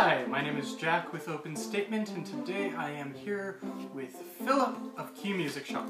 Hi, my name is Jack with Open Statement, and today I am here with Philip of Key Music Shop.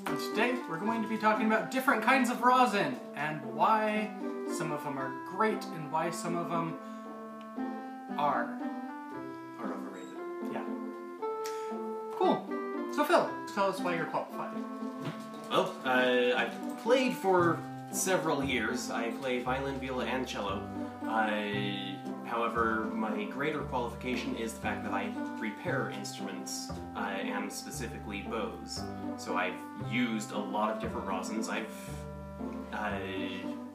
And today we're going to be talking about different kinds of rosin and why some of them are great and why some of them are overrated. Yeah. Cool. So Phil, tell us why you're qualified. Well, I've played for several years. I play violin, viola, and cello. However, my greater qualification is the fact that I repair instruments, and specifically bows. So I've used a lot of different rosins. I've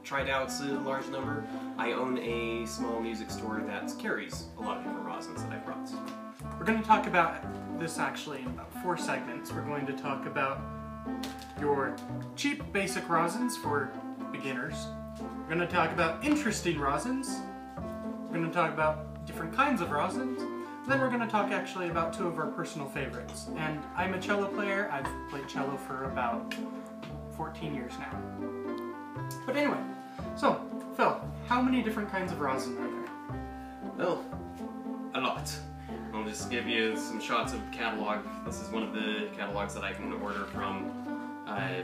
tried out a large number. I own a small music store that carries a lot of different rosins that I've brought. We're going to talk about this actually in about 4 segments. We're going to talk about your cheap basic rosins for beginners. We're going to talk about interesting rosins. We're going to talk about different kinds of rosins. Then we're going to talk actually about 2 of our personal favorites. And I'm a cello player. I've played cello for about 14 years now. But anyway, so Phil, how many different kinds of rosin are there? Well, a lot. I'll just give you some shots of catalog. This is one of the catalogs that I can order from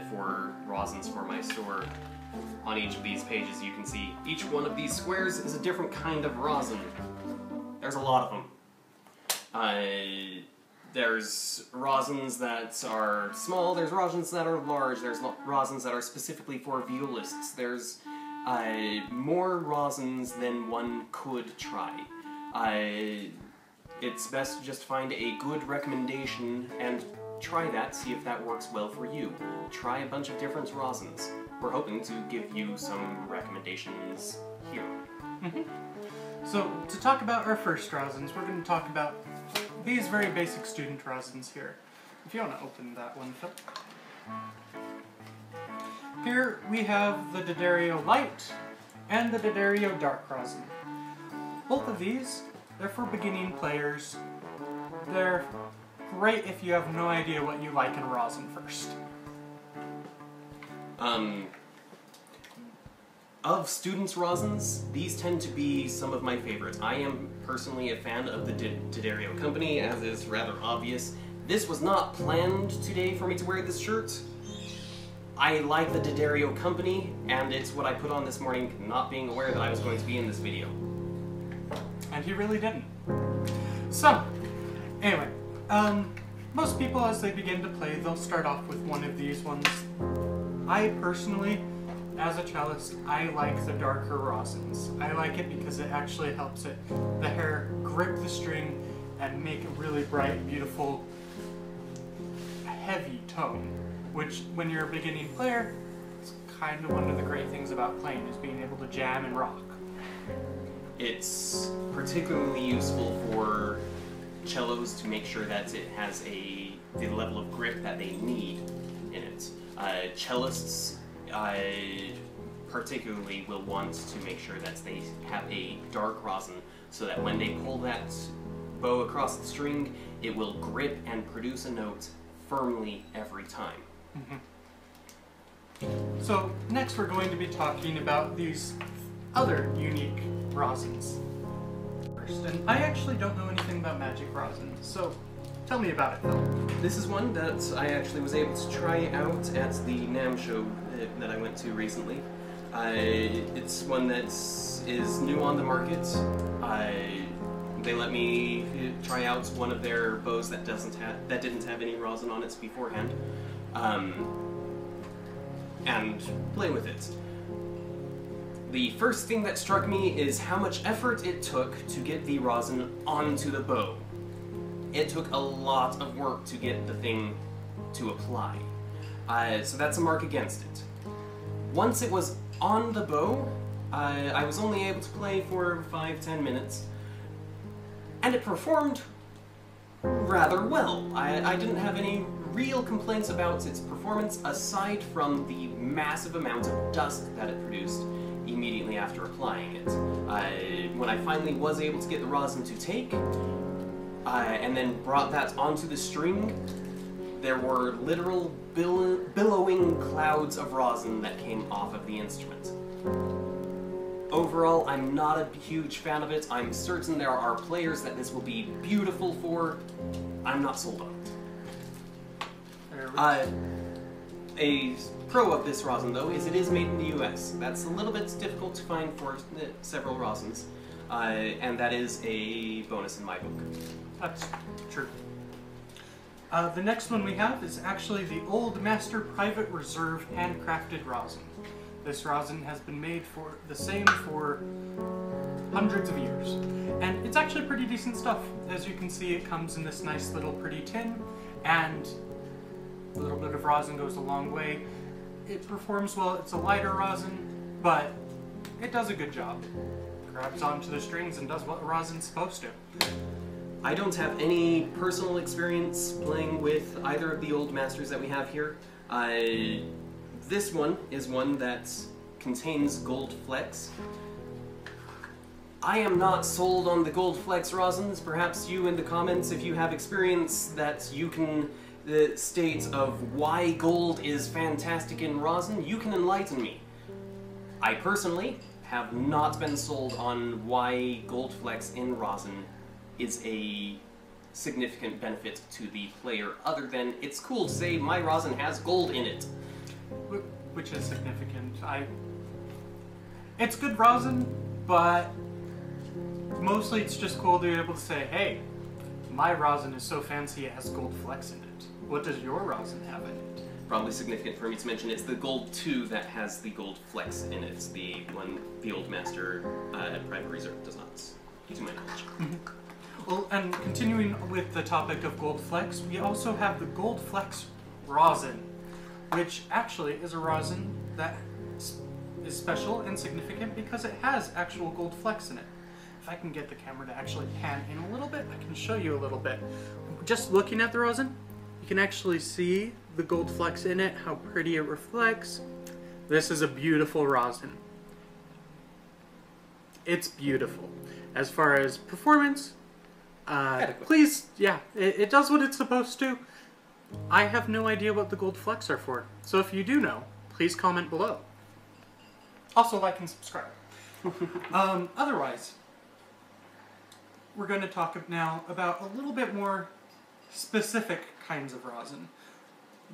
for rosins for my store. On each of these pages you can see each one of these squares is a different kind of rosin. There's a lot of them. There's rosins that are small, there's rosins that are large, there's rosins that are specifically for violists. There's more rosins than one could try. It's best to just find a good recommendation and try that, see if that works well for you. Try a bunch of different rosins. We're hoping to give you some recommendations here. So, to talk about our first rosins, we're going to talk about these very basic student rosins here. If you want to open that one, Phil. Here we have the D'Addario Light and the D'Addario Dark rosin. Both of these, they're for beginning players. They're great if you have no idea what you like in rosin first. Of students' rosins, these tend to be some of my favorites. I am personally a fan of the D'Addario company, as is rather obvious. This was not planned today for me to wear this shirt. I like the D'Addario company, and it's what I put on this morning, not being aware that I was going to be in this video. And he really didn't. So, anyway, most people as they begin to play, they'll start off with one of these ones. I personally, as a cellist, I like the darker rosins. I like it because it actually helps the hair grip the string and make a really bright, beautiful, heavy tone. Which, when you're a beginning player, it's kind of one of the great things about playing, is being able to jam and rock. It's particularly useful for cellos to make sure that it has the level of grip that they need in it. Cellists particularly will want to make sure that they have a dark rosin so that when they pull that bow across the string, it will grip and produce a note firmly every time. So next we're going to be talking about these other unique rosins. First, and I actually don't know anything about magic rosin, so tell me about it, Phil. This is one that I actually was able to try out at the NAMM show that I went to recently. It's one that is new on the market. They let me try out one of their bows that didn't have any rosin on it beforehand, and play with it. The first thing that struck me is how much effort it took to get the rosin onto the bow. It took a lot of work to get the thing to apply. So that's a mark against it. Once it was on the bow, I was only able to play for 5-10 minutes, and it performed rather well. I didn't have any real complaints about its performance aside from the massive amount of dust that it produced immediately after applying it. When I finally was able to get the rosin to take, and then brought that onto the string, there were literal billowing clouds of rosin that came off of the instrument. Overall, I'm not a huge fan of it. I'm certain there are players that this will be beautiful for. I'm not sold on it. A pro of this rosin, though, is it is made in the US. That's a little bit difficult to find for several rosins, and that is a bonus in my book. That's true. The next one we have is actually the Old Master Private Reserve handcrafted rosin. This rosin has been made for the same for hundreds of years, and it's actually pretty decent stuff. As you can see, it comes in this nice little pretty tin, and a little bit of rosin goes a long way. It performs well. It's a lighter rosin, but it does a good job. Grabs onto the strings and does what rosin's supposed to. I don't have any personal experience playing with either of the old masters that we have here. This one is one that contains gold flecks. I am not sold on the gold flecks rosins. Perhaps you in the comments, if you have experience that you can state of why gold is fantastic in rosin, you can enlighten me. I personally have not been sold on why gold flecks in rosin is a significant benefit to the player, other than it's cool to say my rosin has gold in it. Which is significant. It's good rosin, but mostly it's just cool to be able to say, hey, my rosin is so fancy it has gold flecks in it. What does your rosin have in it? Probably significant for me to mention, it's the gold 2 that has the gold flecks in it. The one the Old Master Private Reserve does not, to my knowledge. Well, and continuing with the topic of gold flecks, we also have the gold flecks rosin, which actually is a rosin that is special and significant because it has actual gold flecks in it. If I can get the camera to actually pan in a little bit, I can show you a little bit. Just looking at the rosin, you can actually see the gold flecks in it, how pretty it reflects. This is a beautiful rosin. It's beautiful. As far as performance, please, yeah, it does what it's supposed to. I have no idea what the gold flecks are for, so if you do know, please comment below. Also, like and subscribe. Otherwise, we're going to talk now about a little bit more specific kinds of rosin.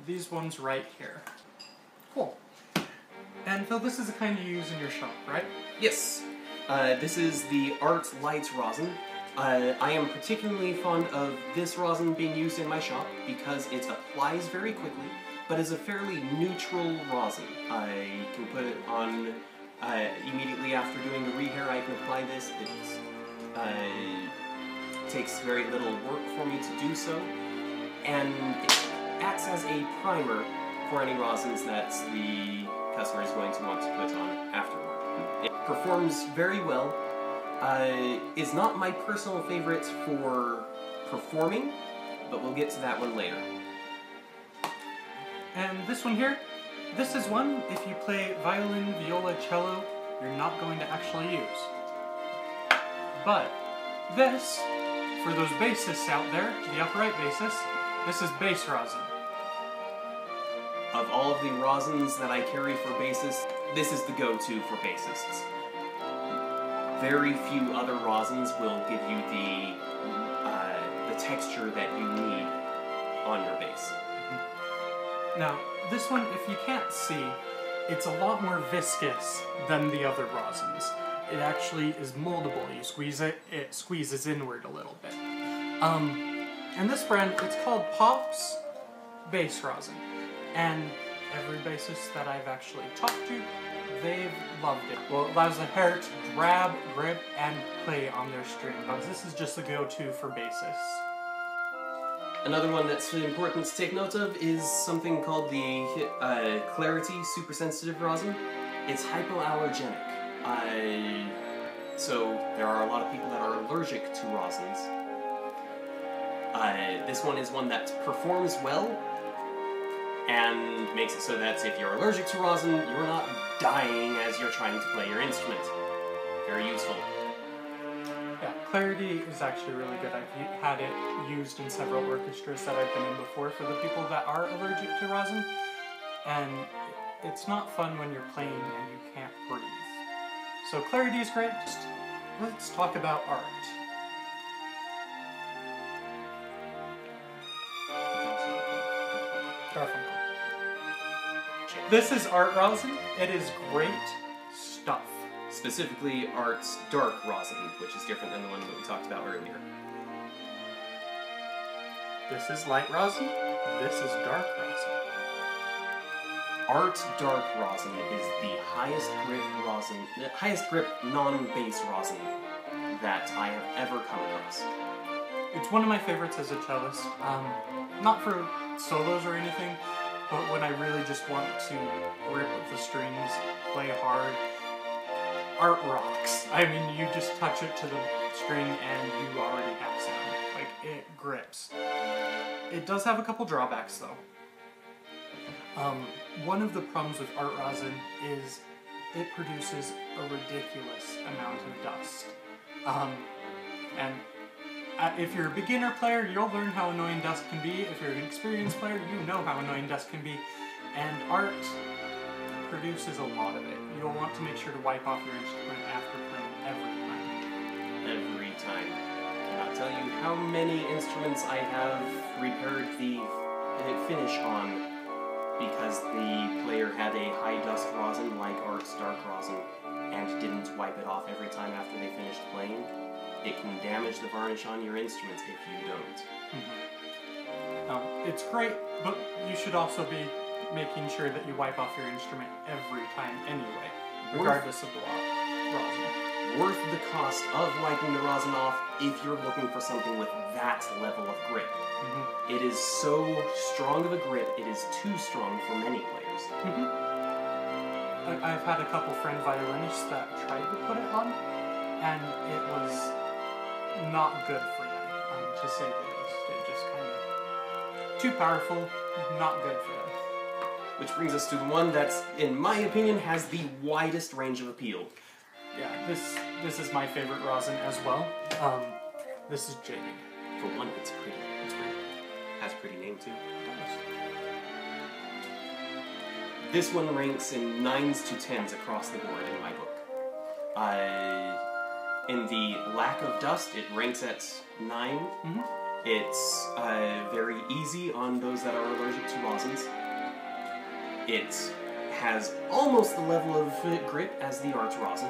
These ones right here. Cool. And Phil, this is the kind you use in your shop, right? Yes. This is the Art Light rosin. I am particularly fond of this rosin being used in my shop because it applies very quickly, but is a fairly neutral rosin. I can put it on immediately after doing the rehair. I can apply this. It takes very little work for me to do so, and it acts as a primer for any rosins that the customer is going to want to put on afterward. It performs very well. Is not my personal favorite for performing, but we'll get to that one later. And this one here, this is one, if you play violin, viola, cello, you're not going to actually use. But this, for those bassists out there, the upright bassists, this is bass rosin. Of all of the rosins that I carry for bassists, this is the go-to for bassists. Very few other rosins will give you the texture that you need on your bass. Now, this one, if you can't see, it's a lot more viscous than the other rosins. It actually is moldable. You squeeze it, it squeezes inward a little bit. And this brand, it's called Pop's Bass Rosin. And every bassist that I've actually talked to, they've loved it. Well, it allows the hair to grab, grip, and play on their string buds. This is just the go-to for bassists. Another one that's important to take note of is something called the Clarity Super Sensitive Rosin. It's hypoallergenic. So there are a lot of people that are allergic to rosins. This one is one that performs well and makes it so that if you're allergic to rosin, you're not dying as you're trying to play your instrument. Very useful. Yeah, Clarity is actually really good. I've had it used in several orchestras that I've been in before for the people that are allergic to rosin, and it's not fun when you're playing and you can't breathe. So clarity is great. Just let's talk about art. This is art rosin. It is great stuff. Specifically, Art's dark rosin, which is different than the one that we talked about earlier. This is light rosin. This is dark rosin. Art dark rosin is the highest grip non-base rosin that I have ever come across. It's one of my favorites as a cellist. Not for solos or anything, but when I really just want to rip with the strings, play hard. Art rocks. I mean, you just touch it to the string and you already have sound. Like, it grips. It does have a couple drawbacks, though. One of the problems with art rosin is it produces a ridiculous amount of dust. And if you're a beginner player, you'll learn how annoying dust can be. If you're an experienced player, you know how annoying dust can be. And art produces a lot of it. You'll want to make sure to wipe off your instrument after playing every time. Every time. I cannot tell you how many instruments I have repaired the finish on because the player had a high dust rosin like Art's dark rosin and didn't wipe it off every time after they finished playing. It can damage the varnish on your instruments if you don't. Mm-hmm. It's great, but you should also be making sure that you wipe off your instrument every time anyway, regardless of the rosin. Worth the cost of wiping the rosin off if you're looking for something with that level of grip. Mm-hmm. It is so strong of a grip, it is too strong for many players. Mm-hmm. I've had a couple friend violinists that tried to put it on, and it was not good for them, to say the least. It just kind of too powerful, not good for them. Which brings us to the one that's, in my opinion, has the widest range of appeal. Yeah, this is my favorite rosin as well. This is Jade. For one, it's pretty. It's pretty. Has a pretty name too. This one ranks in 9s to 10s across the board in my book. In the lack of dust, it ranks at 9. Mm-hmm. It's very easy on those that are allergic to rosins. It has almost the level of grip as the Art's rosin.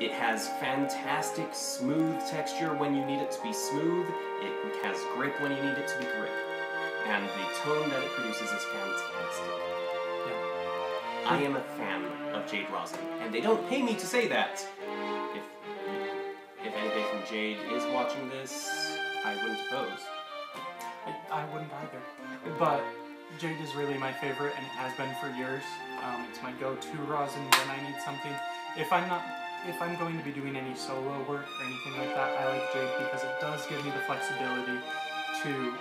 It has fantastic smooth texture when you need it to be smooth. It has grip when you need it to be grip. And the tone that it produces is fantastic. Yeah. I am a fan of Jade rosin, and they don't pay me to say that. If anybody from Jade is watching this, I wouldn't oppose. I wouldn't either. But Jade is really my favorite, and it has been for years. It's my go-to rosin when I need something. If I'm going to be doing any solo work or anything like that, I like Jade because it does give me the flexibility to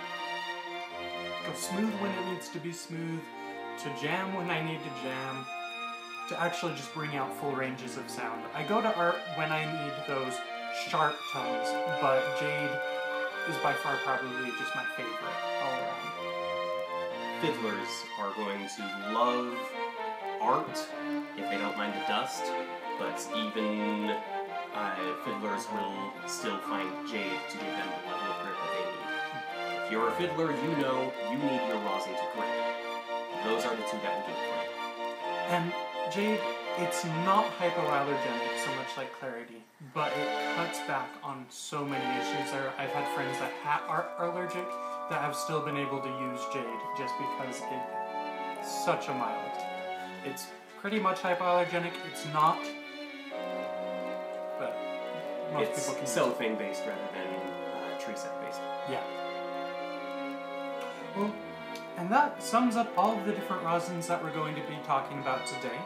go smooth when it needs to be smooth, to jam when I need to jam, to actually just bring out full ranges of sound. I go to art when I need those sharp tones, but Jade is by far probably just my favorite all around. Fiddlers are going to love art if they don't mind the dust, but even fiddlers will still find Jade to give them the level of grip that they need. If you're a fiddler, you know you need your rosin to grip. Those are the two that will do it for you. And Jade, it's not hypoallergenic so much like Clarity, but it cuts back on so many issues. I've had friends that are allergic that have still been able to use Jade just because it's such a mild. It's pretty much hypoallergenic. It's not, but most people can. It's cellophane based rather than tree sap based. Yeah. Well, and that sums up all of the different rosins that we're going to be talking about today.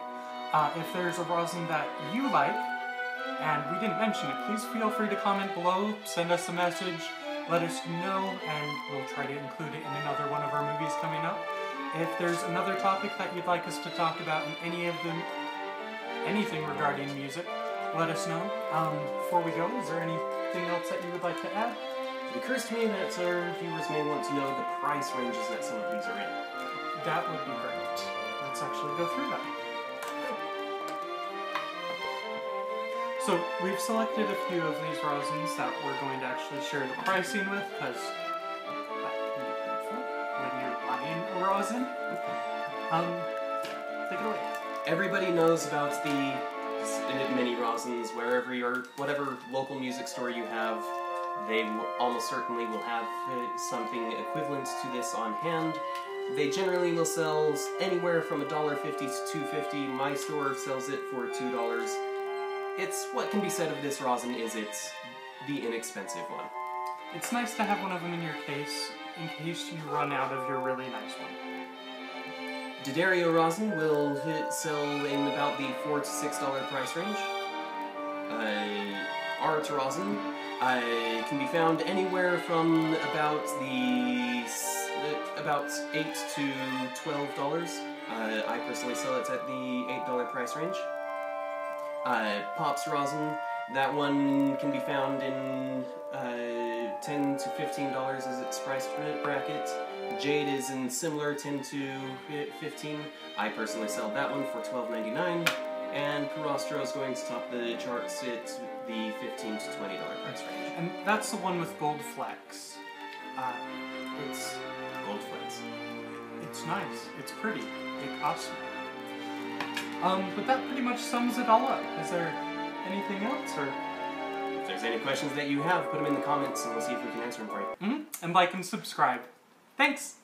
If there's a rosin that you like, and we didn't mention it, please feel free to comment below, send us a message, let us know, and we'll try to include it in another one of our movies coming up. If there's another topic that you'd like us to talk about in anything regarding music, let us know. Before we go, is there anything else that you would like to add? It occurs to me that our viewers may want to know the price ranges that some of these are in. That would be great. Let's actually go through that. So we've selected a few of these rosins that we're going to actually share the pricing with, because that can be helpful when you're buying a rosin. Take it away. Everybody knows about the mini rosins. Wherever whatever local music store you have, they almost certainly will have something equivalent to this on hand. They generally will sell anywhere from $1.50 to $2.50. My store sells it for $2. It's what can be said of this rosin is it's the inexpensive one. It's nice to have one of them in your case in case you run out of your really nice one. D'Addario rosin will sell in about the $4 to $6 price range. Art rosin can be found anywhere from about $8 to $12. I personally sell it at the $8 price range. Pops rosin, that one can be found in $10 to $15 as its price bracket. Jade is in similar $10 to $15. I personally sell that one for $12.99. And Perostro is going to top the charts at the $15 to $20 price range. And that's the one with gold flecks. It's Gold flecks. It's nice. It's pretty. It costs me. But that pretty much sums it all up. Is there anything else, or? If there's any questions that you have, put them in the comments and we'll see if we can answer them for you. And like and subscribe. Thanks!